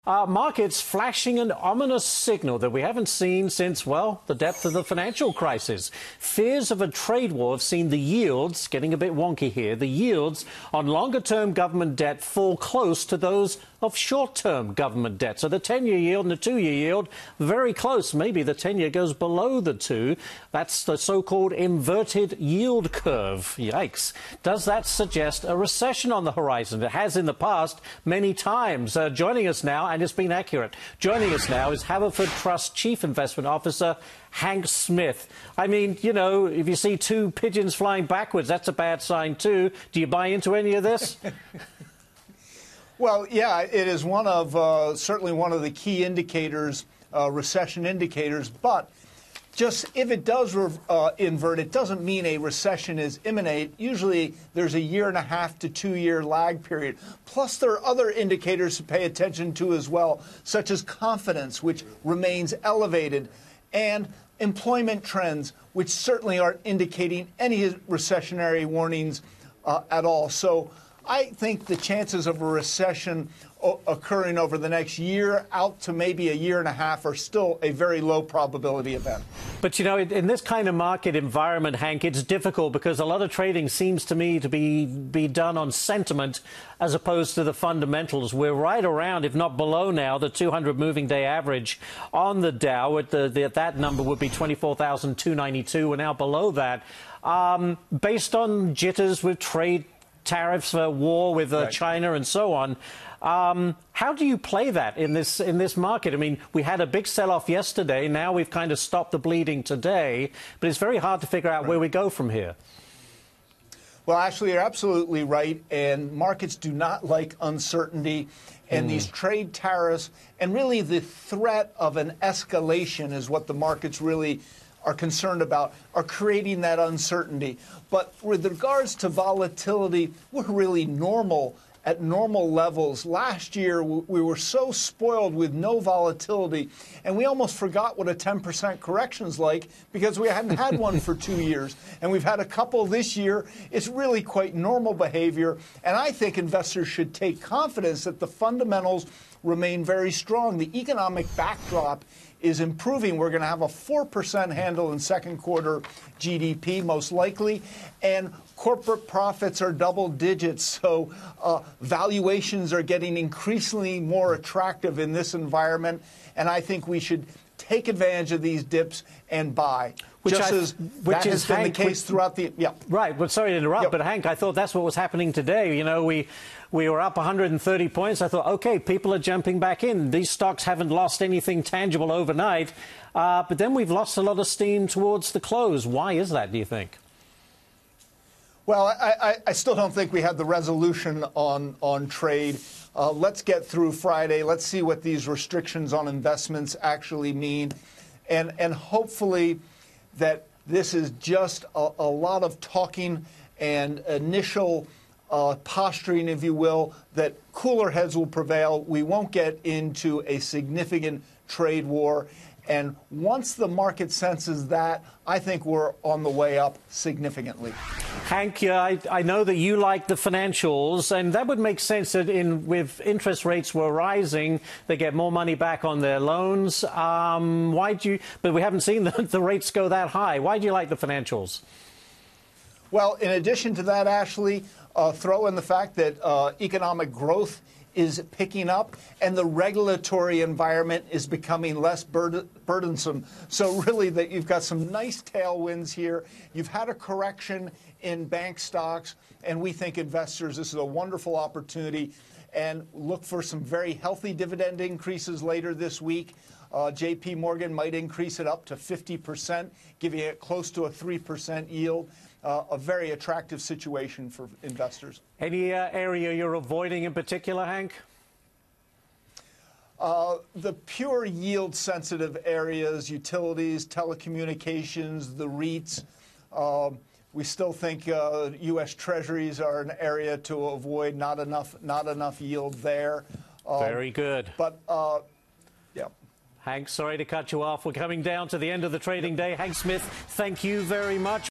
Markets flashing an ominous signal that we haven't seen since, well, the depth of the financial crisis. Fears of a trade war have seen the yields, getting a bit wonky here, the yields on longer-term government debt fall close to those of short-term government debt. So the 10-year yield and the 2-year yield, very close. Maybe the 10-year goes below the 2. That's the so-called inverted yield curve. Yikes. Does that suggest a recession on the horizon? It has in the past many times. Joining us now, and it's been accurate, joining us now is Haverford Trust Chief Investment Officer Hank Smith. I mean, you know, if you see two pigeons flying backwards, that's a bad sign too. Do you buy into any of this? Well, yeah, it is one of certainly one of the key indicators, recession indicators. But just if it does invert, it doesn't mean a recession is imminent. Usually there's a 1.5 to 2 year lag period. Plus, there are other indicators to pay attention to as well, such as confidence, which remains elevated, and employment trends, which certainly aren't indicating any recessionary warnings at all. So I think the chances of a recession occurring over the next year out to maybe a 1.5 years are still a very low probability event. But, you know, in this kind of market environment, Hank, it's difficult because a lot of trading seems to me to be done on sentiment as opposed to the fundamentals. We're right around, if not below now, the 200 moving day average on the Dow. That number would be 24,292. We're now below that. Based on jitters with trade tariffs, war with China and so on. How do you play that in this market? I mean, we had a big sell-off yesterday. Now we've kind of stopped the bleeding today. But it's very hard to figure out where we go from here. Well, actually, you're absolutely right. And markets do not like uncertainty. And these trade tariffs and really the threat of an escalation is what the markets really are concerned about, are creating that uncertainty. But with regards to volatility, we're really at normal levels. Last year, we were so spoiled with no volatility, and we almost forgot what a 10% correction is like because we hadn't had one for 2 years. And we've had a couple this year. It's really quite normal behavior. And I think investors should take confidence that the fundamentals remain very strong. The economic backdrop is improving. We're going to have a 4% handle in second quarter GDP, most likely, and corporate profits are double digits. So valuations are getting increasingly more attractive in this environment, and I think we should take advantage of these dips and buy. Which has been the case throughout the... Yeah. Right. Well, sorry to interrupt, but Hank, I thought that's what was happening today. You know, we were up 130 points. I thought, OK, people are jumping back in. These stocks haven't lost anything tangible overnight. But then we've lost a lot of steam towards the close. Why is that, do you think? Well, I still don't think we had the resolution on trade. Let's get through Friday. Let's see what these restrictions on investments actually mean. And hopefully that this is just a lot of talking and initial posturing, if you will, that cooler heads will prevail. We won't get into a significant trade war. And once the market senses that, I think we're on the way up significantly. Hank, I know that you like the financials, and that would make sense that with interest rates were rising, they get more money back on their loans. But we haven't seen the rates go that high. Why do you like the financials? Well, in addition to that, Ashley, throw in the fact that economic growth is picking up and the regulatory environment is becoming less burdensome. So really that you've got some nice tailwinds here. You've had a correction in bank stocks, and we think investors, this is a wonderful opportunity, and look for some very healthy dividend increases later this week. JP Morgan might increase it up to 50%, giving it close to a 3% yield. A very attractive situation for investors. Any area you're avoiding in particular, Hank? The pure yield-sensitive areas, utilities, telecommunications, the REITs. We still think U.S. Treasuries are an area to avoid. Not enough yield there. Very good. But yeah. Hank, sorry to cut you off. We're coming down to the end of the trading day. Hank Smith, thank you very much.